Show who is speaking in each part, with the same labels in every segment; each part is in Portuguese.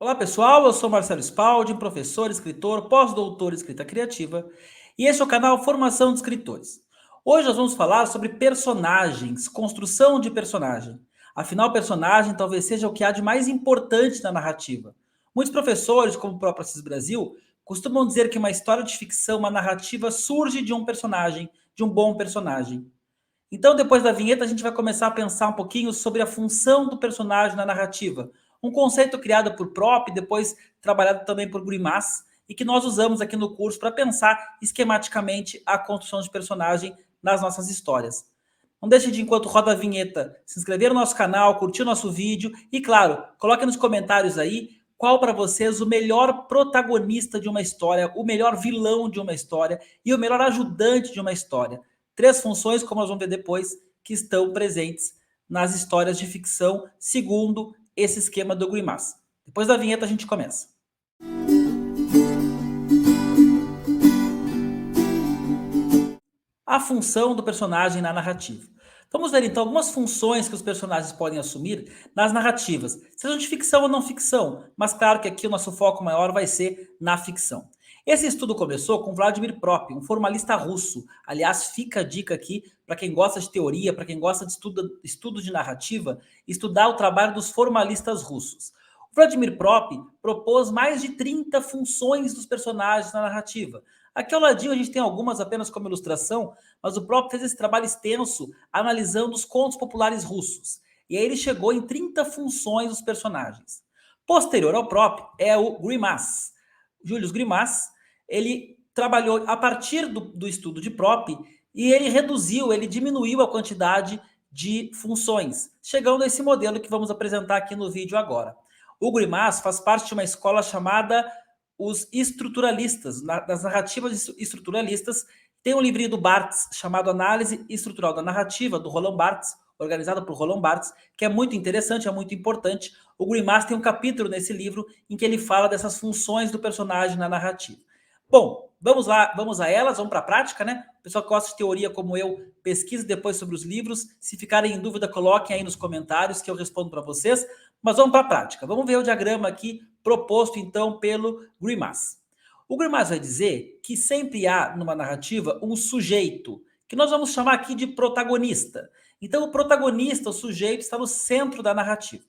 Speaker 1: Olá pessoal, eu sou Marcelo Spaldi, professor, escritor, pós-doutor em escrita criativa, e este é o canal Formação de Escritores. Hoje nós vamos falar sobre personagens, construção de personagem. Afinal, personagem talvez seja o que há de mais importante na narrativa. Muitos professores, como o próprio Assis Brasil, costumam dizer que uma história de ficção, uma narrativa, surge de um personagem, de um bom personagem. Então, depois da vinheta, a gente vai começar a pensar um pouquinho sobre a função do personagem na narrativa. Um conceito criado por Prop, depois trabalhado também por Grimas, e que nós usamos aqui no curso para pensar esquematicamente a construção de personagem nas nossas histórias. Não deixe de, enquanto roda a vinheta, se inscrever no nosso canal, curtir o nosso vídeo e, claro, coloque nos comentários aí qual para vocês o melhor protagonista de uma história, o melhor vilão de uma história e o melhor ajudante de uma história. Três funções, como nós vamos ver depois, que estão presentes nas histórias de ficção, segundo esse esquema do Grimas. Depois da vinheta a gente começa. A função do personagem na narrativa. Vamos ver então algumas funções que os personagens podem assumir nas narrativas, sejam de ficção ou não ficção, mas claro que aqui o nosso foco maior vai ser na ficção. Esse estudo começou com Vladimir Prop, um formalista russo. Aliás, fica a dica aqui para quem gosta de teoria, para quem gosta de estudo de narrativa, estudar o trabalho dos formalistas russos. O Vladimir Prop propôs mais de 30 funções dos personagens na narrativa. Aqui ao ladinho a gente tem algumas apenas como ilustração, mas o próprio fez esse trabalho extenso analisando os contos populares russos. E aí ele chegou em 30 funções dos personagens. Posterior ao próprio é o Grimas. Julius Grimas, ele trabalhou a partir do estudo de Prop e ele diminuiu a quantidade de funções, chegando a esse modelo que vamos apresentar aqui no vídeo agora. O Grimas faz parte de uma escola chamada os estruturalistas, das narrativas estruturalistas. Tem um livrinho do Barthes chamado Análise Estrutural da Narrativa, do Roland Barthes, organizado por Roland Barthes, que é muito interessante, é muito importante. O Grimas tem um capítulo nesse livro em que ele fala dessas funções do personagem na narrativa. Bom, vamos lá, vamos a elas, vamos para a prática, né? O pessoal que gosta de teoria como eu, pesquise depois sobre os livros. Se ficarem em dúvida, coloquem aí nos comentários que eu respondo para vocês. Mas vamos para a prática. Vamos ver o diagrama aqui proposto então pelo Grimas. O Grimas vai dizer que sempre há numa narrativa um sujeito, que nós vamos chamar aqui de protagonista. Então o protagonista, o sujeito, está no centro da narrativa.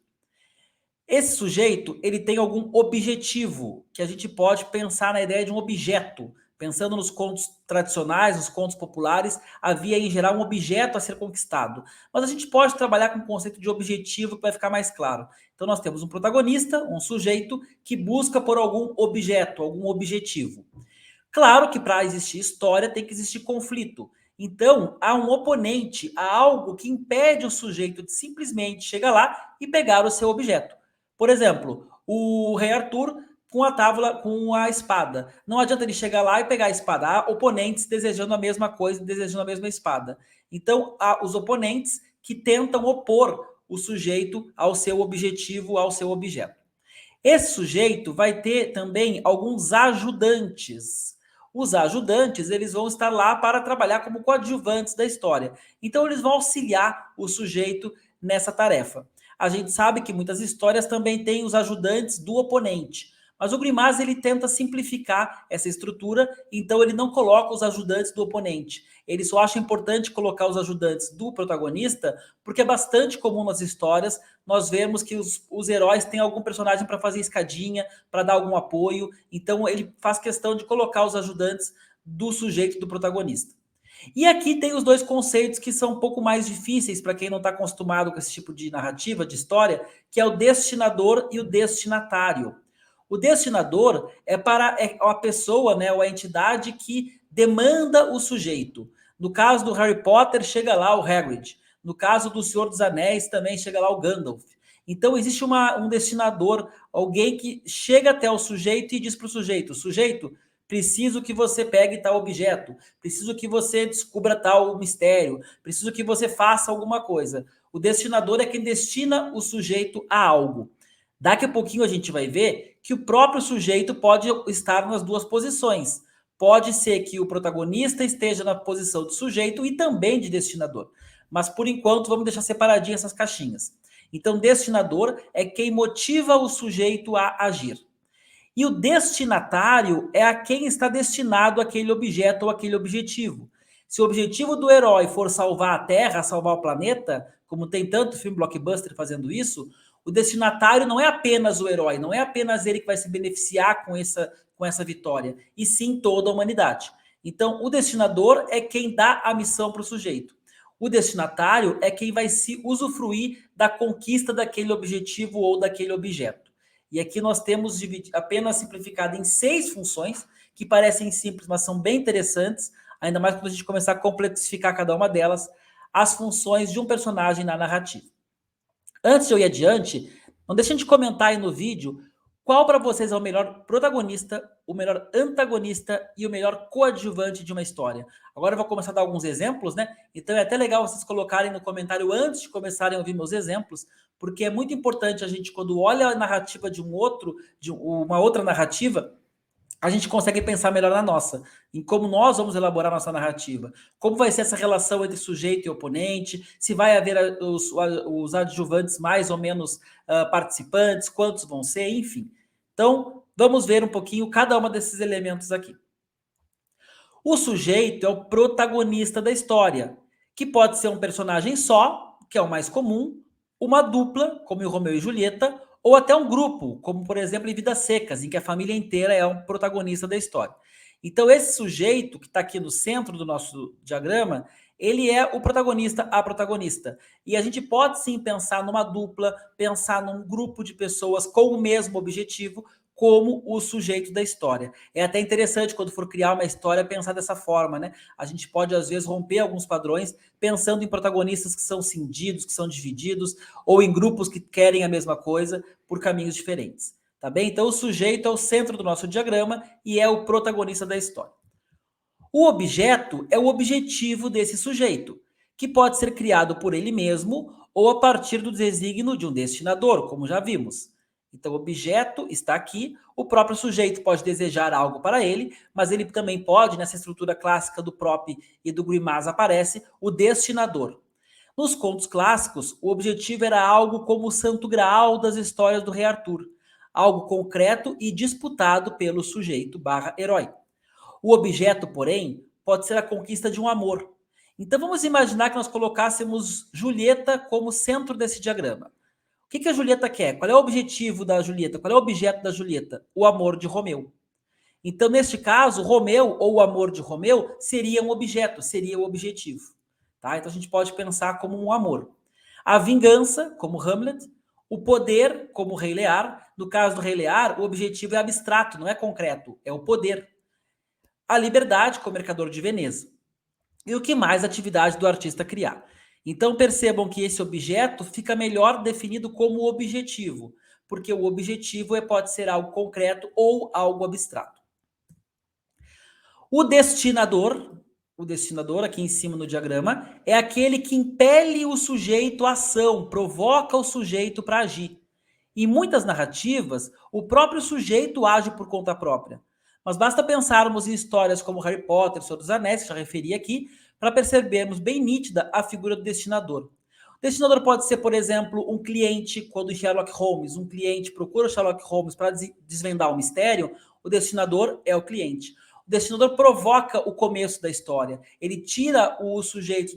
Speaker 1: Esse sujeito, ele tem algum objetivo, que a gente pode pensar na ideia de um objeto. Pensando nos contos tradicionais, nos contos populares, havia em geral um objeto a ser conquistado. Mas a gente pode trabalhar com o conceito de objetivo que vai ficar mais claro. Então nós temos um protagonista, um sujeito, que busca por algum objeto, algum objetivo. Claro que para existir história tem que existir conflito. Então, há um oponente, há algo que impede o sujeito de simplesmente chegar lá e pegar o seu objeto. Por exemplo, o rei Arthur com a tábua, com a espada. Não adianta ele chegar lá e pegar a espada. Há oponentes desejando a mesma coisa, desejando a mesma espada. Então, há os oponentes que tentam opor o sujeito ao seu objetivo, ao seu objeto. Esse sujeito vai ter também alguns ajudantes. Os ajudantes, eles vão estar lá para trabalhar como coadjuvantes da história. Então, eles vão auxiliar o sujeito nessa tarefa. A gente sabe que muitas histórias também têm os ajudantes do oponente. Mas o Grimas, ele tenta simplificar essa estrutura, então ele não coloca os ajudantes do oponente. Ele só acha importante colocar os ajudantes do protagonista, porque é bastante comum nas histórias nós vemos que os heróis têm algum personagem para fazer escadinha, para dar algum apoio. Então ele faz questão de colocar os ajudantes do sujeito, do protagonista. E aqui tem os dois conceitos que são um pouco mais difíceis para quem não está acostumado com esse tipo de narrativa, de história, que é o destinador e o destinatário. O destinador é para a pessoa, né, ou a entidade que demanda o sujeito. No caso do Harry Potter, chega lá o Hagrid. No caso do Senhor dos Anéis, também chega lá o Gandalf. Então existe um destinador, alguém que chega até o sujeito e diz para o sujeito, preciso que você pegue tal objeto, preciso que você descubra tal mistério, preciso que você faça alguma coisa. O destinador é quem destina o sujeito a algo. Daqui a pouquinho a gente vai ver que o próprio sujeito pode estar nas duas posições. Pode ser que o protagonista esteja na posição de sujeito e também de destinador. Mas por enquanto vamos deixar separadinho essas caixinhas. Então, destinador é quem motiva o sujeito a agir. E o destinatário é a quem está destinado aquele objeto ou aquele objetivo. Se o objetivo do herói for salvar a Terra, salvar o planeta, como tem tanto filme blockbuster fazendo isso, o destinatário não é apenas o herói, não é apenas ele que vai se beneficiar com essa vitória, e sim toda a humanidade. Então, o destinador é quem dá a missão para o sujeito. O destinatário é quem vai se usufruir da conquista daquele objetivo ou daquele objeto. E aqui nós temos apenas simplificado em 6 funções, que parecem simples, mas são bem interessantes, ainda mais quando a gente começar a complexificar cada uma delas, as funções de um personagem na narrativa. Antes de eu ir adiante, não deixem de comentar aí no vídeo qual para vocês é o melhor protagonista, o melhor antagonista e o melhor coadjuvante de uma história. Agora eu vou começar a dar alguns exemplos, né? Então é até legal vocês colocarem no comentário antes de começarem a ouvir meus exemplos, porque é muito importante a gente, quando olha a narrativa de uma outra narrativa, a gente consegue pensar melhor na nossa, em como nós vamos elaborar nossa narrativa, como vai ser essa relação entre sujeito e oponente, se vai haver os adjuvantes mais ou menos participantes, quantos vão ser, enfim. Então, vamos ver um pouquinho cada uma desses elementos aqui. O sujeito é o protagonista da história, que pode ser um personagem só, que é o mais comum, uma dupla, como o Romeu e Julieta, ou até um grupo, como por exemplo em Vidas Secas, em que a família inteira é um protagonista da história. Então esse sujeito que está aqui no centro do nosso diagrama, ele é o protagonista, a protagonista. E a gente pode sim pensar numa dupla, pensar num grupo de pessoas com o mesmo objetivo, como o sujeito da história. É até interessante quando for criar uma história pensar dessa forma, né? A gente pode às vezes romper alguns padrões pensando em protagonistas que são cindidos, que são divididos, ou em grupos que querem a mesma coisa por caminhos diferentes. Tá bem? Então o sujeito é o centro do nosso diagrama e é o protagonista da história. O objeto é o objetivo desse sujeito, que pode ser criado por ele mesmo ou a partir do desígnio de um destinador, como já vimos. Então, o objeto está aqui, o próprio sujeito pode desejar algo para ele, mas ele também pode, nessa estrutura clássica do Prop e do Grimaz aparece, o destinador. Nos contos clássicos, o objetivo era algo como o santo graal das histórias do rei Arthur, algo concreto e disputado pelo sujeito barra herói. O objeto, porém, pode ser a conquista de um amor. Então vamos imaginar que nós colocássemos Julieta como centro desse diagrama. O que a Julieta quer? Qual é o objetivo da Julieta? Qual é o objeto da Julieta? O amor de Romeu. Então, neste caso, Romeu ou o amor de Romeu seria um objeto, seria o objetivo. Tá? Então a gente pode pensar como um amor. A vingança, como Hamlet, o poder, como o Rei Lear. No caso do Rei Lear, o objetivo é abstrato, não é concreto, é o poder. A liberdade, como Mercador de Veneza. E o que mais a atividade do artista criar. Então percebam que esse objeto fica melhor definido como objetivo, porque o objetivo pode ser algo concreto ou algo abstrato. O destinador aqui em cima no diagrama, é aquele que impele o sujeito à ação, provoca o sujeito para agir. Em muitas narrativas, o próprio sujeito age por conta própria. Mas basta pensarmos em histórias como Harry Potter, Senhor dos Anéis, que já referi aqui, para percebermos bem nítida a figura do destinador. O destinador pode ser, por exemplo, um cliente, quando Sherlock Holmes, um cliente procura Sherlock Holmes para desvendar o mistério, o destinador é o cliente. O destinador provoca o começo da história. Ele tira o sujeito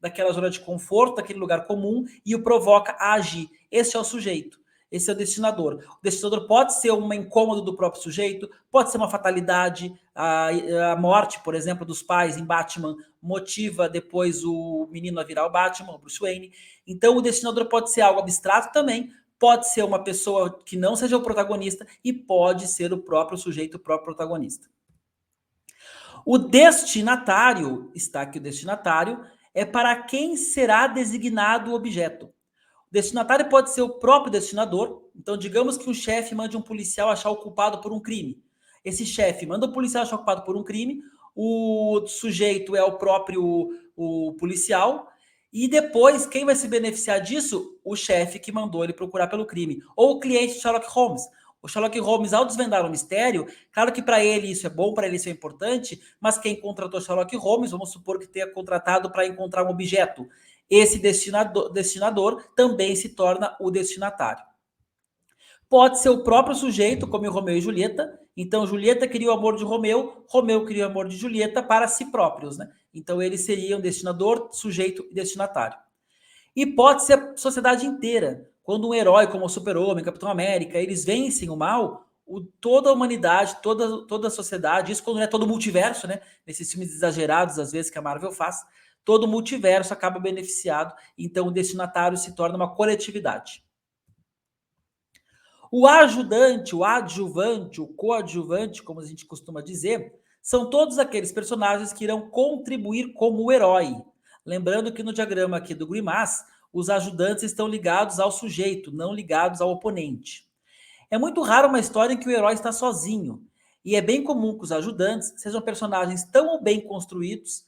Speaker 1: daquela zona de conforto, daquele lugar comum, e o provoca a agir. Esse é o sujeito. Esse é o destinador. O destinador pode ser um incômodo do próprio sujeito, pode ser uma fatalidade. A morte, por exemplo, dos pais em Batman motiva depois o menino a virar o Batman, o Bruce Wayne. Então, o destinador pode ser algo abstrato também, pode ser uma pessoa que não seja o protagonista e pode ser o próprio sujeito, o próprio protagonista. O destinatário, está aqui o destinatário, é para quem será designado o objeto. O destinatário pode ser o próprio destinador. Então, digamos que um chefe mande um policial achar o culpado por um crime. Esse chefe manda o policial achar o culpado por um crime, o sujeito é o próprio policial, e depois, quem vai se beneficiar disso? O chefe que mandou ele procurar pelo crime. Ou o cliente de Sherlock Holmes. O Sherlock Holmes, ao desvendar o mistério, claro que para ele isso é bom, para ele isso é importante, mas quem contratou Sherlock Holmes, vamos supor que tenha contratado para encontrar um objeto. esse destinador também se torna o destinatário. Pode ser o próprio sujeito, como em Romeu e Julieta. Então, Julieta queria o amor de Romeu, Romeu queria o amor de Julieta para si próprios, né? Então, eles seriam destinador, sujeito e destinatário. E pode ser a sociedade inteira. Quando um herói como o Super-Homem, Capitão América, eles vencem o mal, toda a humanidade, toda a sociedade, isso quando não é todo o multiverso, né? Nesses filmes exagerados, às vezes, que a Marvel faz, todo o multiverso acaba beneficiado, então o destinatário se torna uma coletividade. O ajudante, o adjuvante, o coadjuvante, como a gente costuma dizer, são todos aqueles personagens que irão contribuir como o herói. Lembrando que no diagrama aqui do Grimace, os ajudantes estão ligados ao sujeito, não ligados ao oponente. É muito raro uma história em que o herói está sozinho, e é bem comum que os ajudantes sejam personagens tão bem construídos,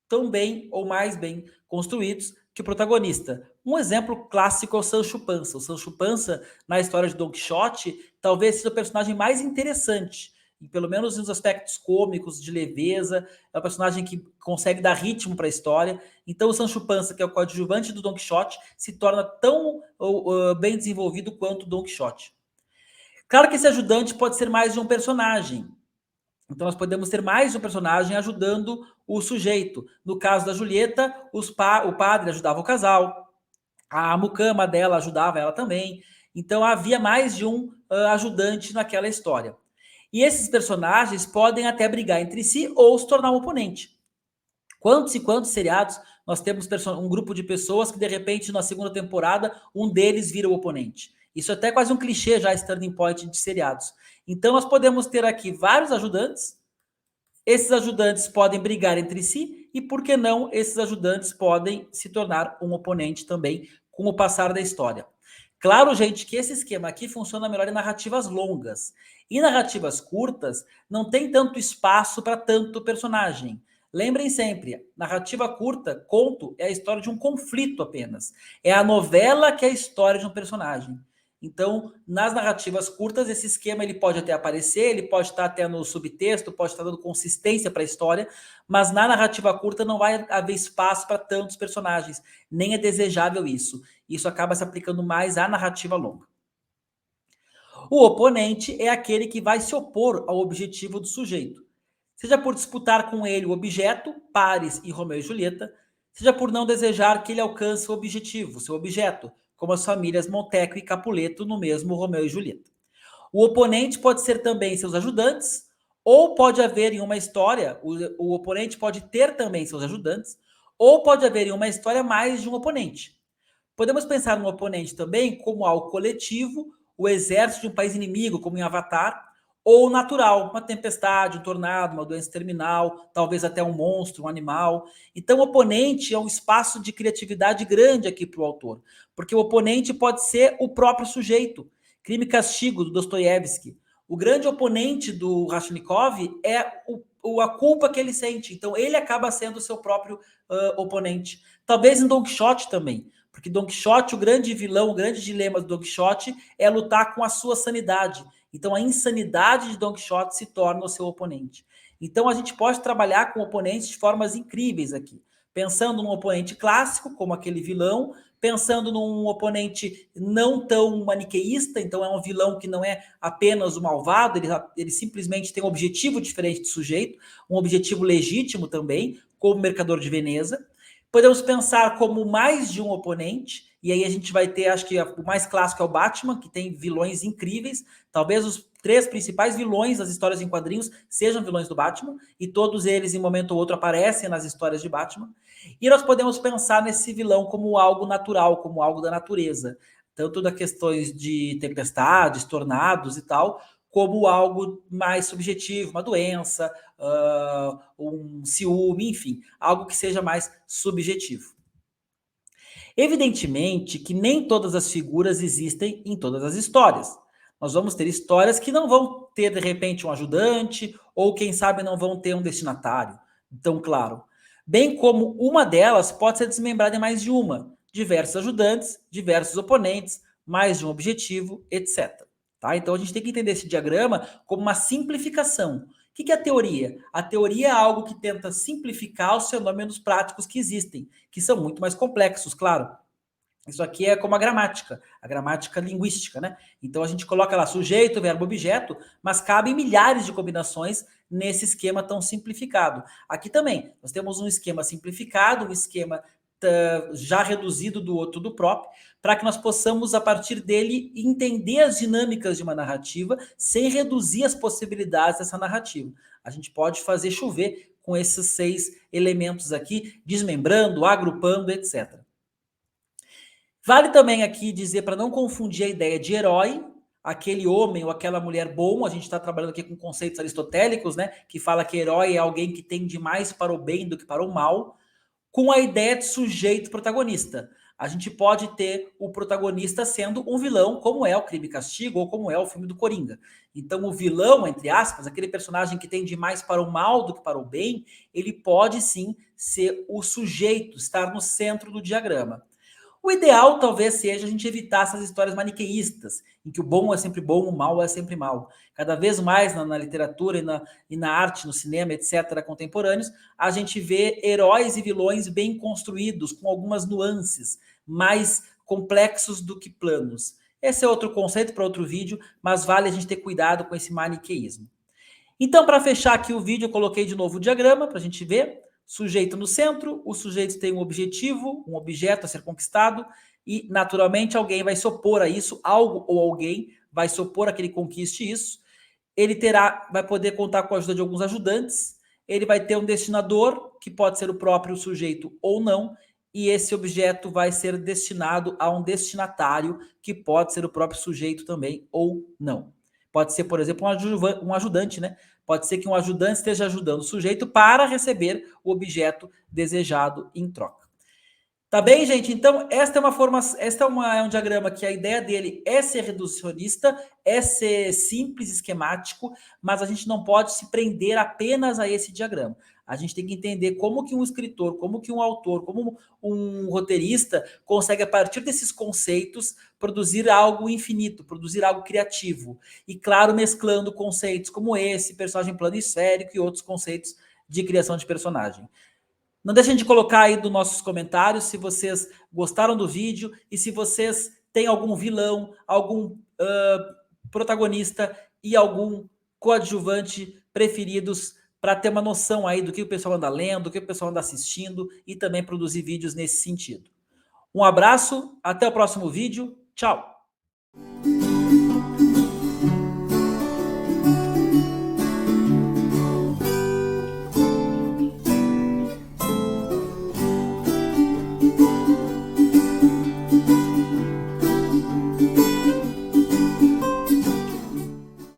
Speaker 1: tão bem ou mais bem construídos que o protagonista. Um exemplo clássico é o Sancho Panza. O Sancho Panza, na história de Don Quixote, talvez seja o personagem mais interessante, e pelo menos nos aspectos cômicos, de leveza, é um personagem que consegue dar ritmo para a história. Então o Sancho Panza, que é o coadjuvante do Don Quixote, se torna tão bem desenvolvido quanto o Don Quixote. Claro que esse ajudante pode ser mais de um personagem. Então nós podemos ter mais de um personagem ajudando o sujeito. No caso da Julieta, o padre ajudava o casal, a mucama dela ajudava ela também. Então havia mais de um ajudante naquela história. E esses personagens podem até brigar entre si ou se tornar um oponente. Quantos e quantos seriados nós temos um grupo de pessoas que de repente na segunda temporada um deles vira o oponente. Isso é até quase um clichê já, esse turning point de seriados. Então nós podemos ter aqui vários ajudantes. Esses ajudantes podem brigar entre si e, por que não, esses ajudantes podem se tornar um oponente também com o passar da história. Claro, gente, que esse esquema aqui funciona melhor em narrativas longas. Em narrativas curtas, não tem tanto espaço para tanto personagem. Lembrem sempre, narrativa curta, conto, é a história de um conflito apenas. É a novela que é a história de um personagem. Então, nas narrativas curtas, esse esquema ele pode até aparecer, ele pode estar até no subtexto, pode estar dando consistência para a história, mas na narrativa curta não vai haver espaço para tantos personagens, nem é desejável isso. Isso acaba se aplicando mais à narrativa longa. O oponente é aquele que vai se opor ao objetivo do sujeito, seja por disputar com ele o objeto, Paris e Romeu e Julieta, seja por não desejar que ele alcance o objetivo, seu objeto, como as famílias Monteco e Capuleto no mesmo Romeu e Julieta. O oponente pode ser também seus ajudantes, ou pode haver em uma história, o oponente pode ter também seus ajudantes, ou pode haver em uma história mais de um oponente. Podemos pensar no oponente também como algo coletivo, o exército de um país inimigo, como em Avatar, ou natural, uma tempestade, um tornado, uma doença terminal, talvez até um monstro, um animal. Então, o oponente é um espaço de criatividade grande aqui para o autor, porque o oponente pode ser o próprio sujeito. Crime e Castigo, do Dostoiévski. O grande oponente do Raskolnikov é a culpa que ele sente. Então, ele acaba sendo o seu próprio oponente. Talvez em Don Quixote também. Porque Don Quixote, o grande vilão, o grande dilema do Don Quixote é lutar com a sua sanidade. Então a insanidade de Don Quixote se torna o seu oponente. Então a gente pode trabalhar com oponentes de formas incríveis aqui. Pensando num oponente clássico, como aquele vilão, pensando num oponente não tão maniqueísta, então é um vilão que não é apenas o malvado, ele simplesmente tem um objetivo diferente do sujeito, um objetivo legítimo também, como o Mercador de Veneza. Podemos pensar como mais de um oponente, e aí a gente vai ter, acho que o mais clássico é o Batman, que tem vilões incríveis. Talvez os 3 principais vilões das histórias em quadrinhos sejam vilões do Batman, e todos eles, em um momento ou outro, aparecem nas histórias de Batman. E nós podemos pensar nesse vilão como algo natural, como algo da natureza, tanto das questões de tempestades, tornados e tal, como algo mais subjetivo, uma doença, um ciúme, enfim, algo que seja mais subjetivo. Evidentemente que nem todas as figuras existem em todas as histórias. Nós vamos ter histórias que não vão ter, de repente, um ajudante, ou quem sabe não vão ter um destinatário. Então, claro. Bem como uma delas pode ser desmembrada em mais de uma. Diversos ajudantes, diversos oponentes, mais de um objetivo, etc. Tá? Então a gente tem que entender esse diagrama como uma simplificação. O que é a teoria? A teoria é algo que tenta simplificar os fenômenos práticos que existem, que são muito mais complexos, claro. Isso aqui é como a gramática linguística, né? Então a gente coloca lá sujeito, verbo, objeto, mas cabem milhares de combinações nesse esquema tão simplificado. Aqui também, nós temos um esquema simplificado, um esquema já reduzido do outro do próprio, para que nós possamos, a partir dele, entender as dinâmicas de uma narrativa sem reduzir as possibilidades dessa narrativa. A gente pode fazer chover com esses 6 elementos aqui, desmembrando, agrupando, etc. Vale também aqui dizer para não confundir a ideia de herói, aquele homem ou aquela mulher bom, a gente está trabalhando aqui com conceitos aristotélicos, né? Que fala que herói é alguém que tende mais para o bem do que para o mal, com a ideia de sujeito protagonista. A gente pode ter o protagonista sendo um vilão, como é o Crime e Castigo ou como é o filme do Coringa. Então, o vilão, entre aspas, aquele personagem que tende mais para o mal do que para o bem, ele pode sim ser o sujeito, estar no centro do diagrama. O ideal talvez seja a gente evitar essas histórias maniqueístas, em que o bom é sempre bom, o mal é sempre mal. Cada vez mais na literatura e na arte, no cinema, etc., contemporâneos, a gente vê heróis e vilões bem construídos, com algumas nuances, mais complexos do que planos. Esse é outro conceito para outro vídeo, mas vale a gente ter cuidado com esse maniqueísmo. Então, para fechar aqui o vídeo, eu coloquei de novo o diagrama para a gente ver. Sujeito no centro, o sujeito tem um objetivo, um objeto a ser conquistado, e naturalmente alguém vai se opor a isso, algo ou alguém vai se opor a que ele conquiste isso. Ele vai poder contar com a ajuda de alguns ajudantes, ele vai ter um destinador, que pode ser o próprio sujeito ou não, e esse objeto vai ser destinado a um destinatário, que pode ser o próprio sujeito também ou não. Pode ser, por exemplo, um ajudante, né? Pode ser que um ajudante esteja ajudando o sujeito para receber o objeto desejado em troca. Tá bem, gente? Então, é um diagrama que a ideia dele é ser reducionista, é ser simples, esquemático, mas a gente não pode se prender apenas a esse diagrama. A gente tem que entender como que um escritor, como que um autor, como um roteirista consegue, a partir desses conceitos, produzir algo infinito, produzir algo criativo. E, claro, mesclando conceitos como esse, personagem planisférico e outros conceitos de criação de personagem. Não deixem de colocar aí nos nossos comentários se vocês gostaram do vídeo e se vocês têm algum vilão, algum protagonista e algum coadjuvante preferidos, para ter uma noção aí do que o pessoal anda lendo, do que o pessoal anda assistindo e também produzir vídeos nesse sentido. Um abraço, até o próximo vídeo, tchau!